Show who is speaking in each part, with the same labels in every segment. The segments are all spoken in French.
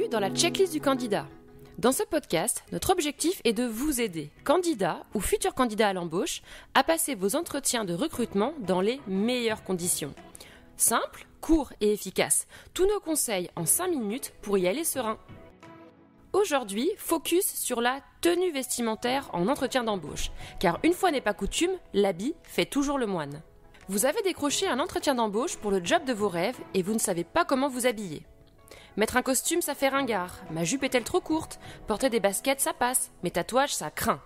Speaker 1: dans la checklist du candidat. Dans ce podcast, notre objectif est de vous aider, candidats ou futurs candidats à l'embauche, à passer vos entretiens de recrutement dans les meilleures conditions. Simple, court et efficace. Tous nos conseils en 5 minutes pour y aller serein. Aujourd'hui, focus sur la tenue vestimentaire en entretien d'embauche. Car une fois n'est pas coutume, l'habit fait toujours le moine. Vous avez décroché un entretien d'embauche pour le job de vos rêves et vous ne savez pas comment vous habiller. Mettre un costume, ça fait ringard. Ma jupe est-elle trop courte? Porter des baskets, ça passe. Mes tatouages, ça craint.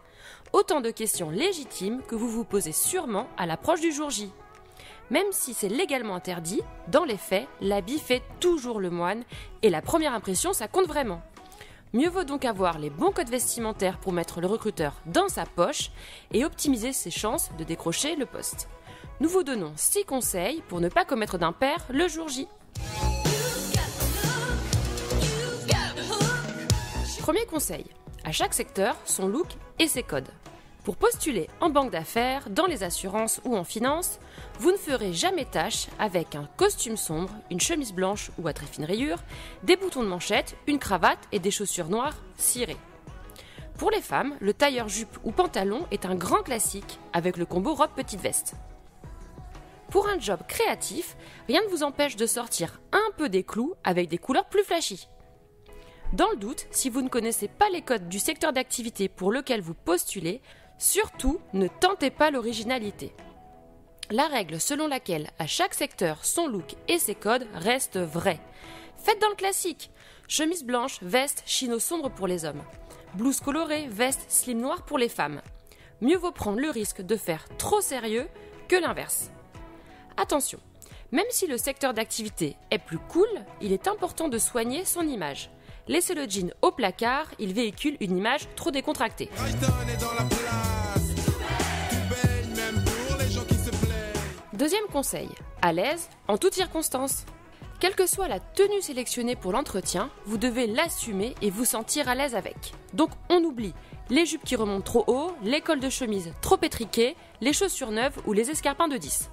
Speaker 1: Autant de questions légitimes que vous vous posez sûrement à l'approche du jour J. Même si c'est légalement interdit, dans les faits, l'habit fait toujours le moine et la première impression, ça compte vraiment. Mieux vaut donc avoir les bons codes vestimentaires pour mettre le recruteur dans sa poche et optimiser ses chances de décrocher le poste. Nous vous donnons 6 conseils pour ne pas commettre d'impair le jour J. Premier conseil, à chaque secteur, son look et ses codes. Pour postuler en banque d'affaires, dans les assurances ou en finance, vous ne ferez jamais tâche avec un costume sombre, une chemise blanche ou à très fine rayure, des boutons de manchette, une cravate et des chaussures noires cirées. Pour les femmes, le tailleur jupe ou pantalon est un grand classique avec le combo robe petite veste. Pour un job créatif, rien ne vous empêche de sortir un peu des clous avec des couleurs plus flashy. Dans le doute, si vous ne connaissez pas les codes du secteur d'activité pour lequel vous postulez, surtout ne tentez pas l'originalité. La règle selon laquelle à chaque secteur son look et ses codes reste vraie. Faites dans le classique. Chemise blanche, veste, chino sombre pour les hommes. Blouse colorée, veste, slim noir pour les femmes. Mieux vaut prendre le risque de faire trop sérieux que l'inverse. Attention, même si le secteur d'activité est plus cool, il est important de soigner son image. Laissez le jean au placard, il véhicule une image trop décontractée. Deuxième conseil, à l'aise en toutes circonstances. Quelle que soit la tenue sélectionnée pour l'entretien, vous devez l'assumer et vous sentir à l'aise avec. Donc on oublie les jupes qui remontent trop haut, les cols de chemise trop étriqués, les chaussures neuves ou les escarpins de 10.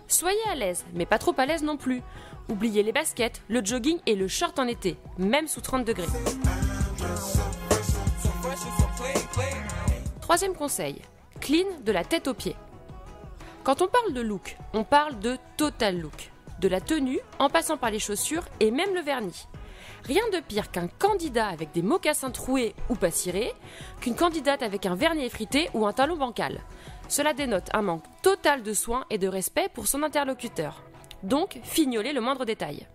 Speaker 1: Soyez à l'aise, mais pas trop à l'aise non plus. Oubliez les baskets, le jogging et le short en été, même sous 30 degrés. Troisième conseil, clean de la tête aux pieds. Quand on parle de look, on parle de total look. De la tenue, en passant par les chaussures et même le vernis. Rien de pire qu'un candidat avec des mocassins troués ou pas cirés, qu'une candidate avec un vernis effrité ou un talon bancal. Cela dénote un manque total de soin et de respect pour son interlocuteur. Donc, fignolez le moindre détail.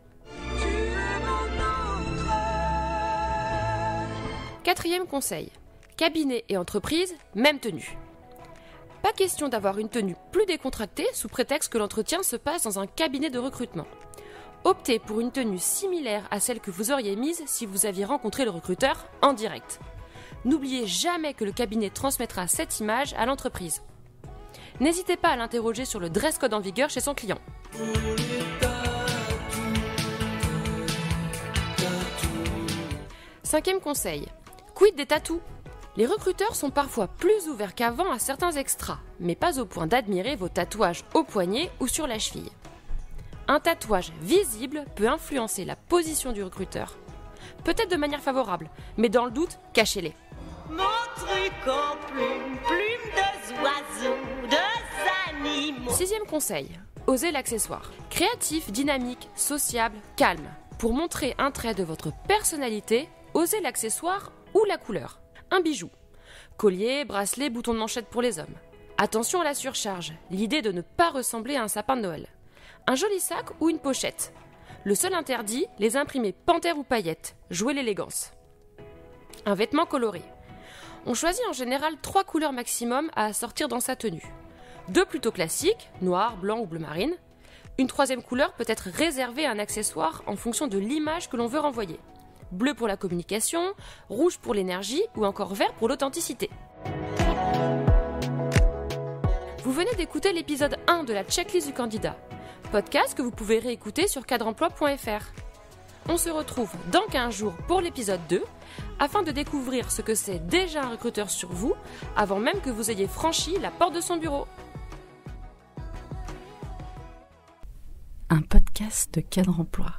Speaker 1: Quatrième conseil, cabinet et entreprise, même tenue. Pas question d'avoir une tenue plus décontractée sous prétexte que l'entretien se passe dans un cabinet de recrutement. Optez pour une tenue similaire à celle que vous auriez mise si vous aviez rencontré le recruteur en direct. N'oubliez jamais que le cabinet transmettra cette image à l'entreprise. N'hésitez pas à l'interroger sur le dress code en vigueur chez son client. Cinquième conseil, quid des tatous? Les recruteurs sont parfois plus ouverts qu'avant à certains extras, mais pas au point d'admirer vos tatouages au poignet ou sur la cheville. Un tatouage visible peut influencer la position du recruteur. Peut-être de manière favorable, mais dans le doute, cachez-les.
Speaker 2: Mon truc en plume d'oiseaux, de animaux.
Speaker 1: Sixième conseil, osez l'accessoire. Créatif, dynamique, sociable, calme. Pour montrer un trait de votre personnalité, osez l'accessoire ou la couleur. Un bijou. Collier, bracelet, bouton de manchette pour les hommes. Attention à la surcharge, l'idée de ne pas ressembler à un sapin de Noël. Un joli sac ou une pochette. Le seul interdit, les imprimés panthère ou paillettes. Jouez l'élégance. Un vêtement coloré. On choisit en général 3 couleurs maximum à assortir dans sa tenue. 2 plutôt classiques, noir, blanc ou bleu marine. Une 3e couleur peut être réservée à un accessoire en fonction de l'image que l'on veut renvoyer. Bleu pour la communication, rouge pour l'énergie ou encore vert pour l'authenticité. Vous venez d'écouter l'épisode 1 de la checklist du candidat, podcast que vous pouvez réécouter sur cadreemploi.fr. On se retrouve dans 15 jours pour l'épisode 2 afin de découvrir ce que c'est déjà un recruteur sur vous avant même que vous ayez franchi la porte de son bureau.
Speaker 3: Un podcast de Cadre Emploi.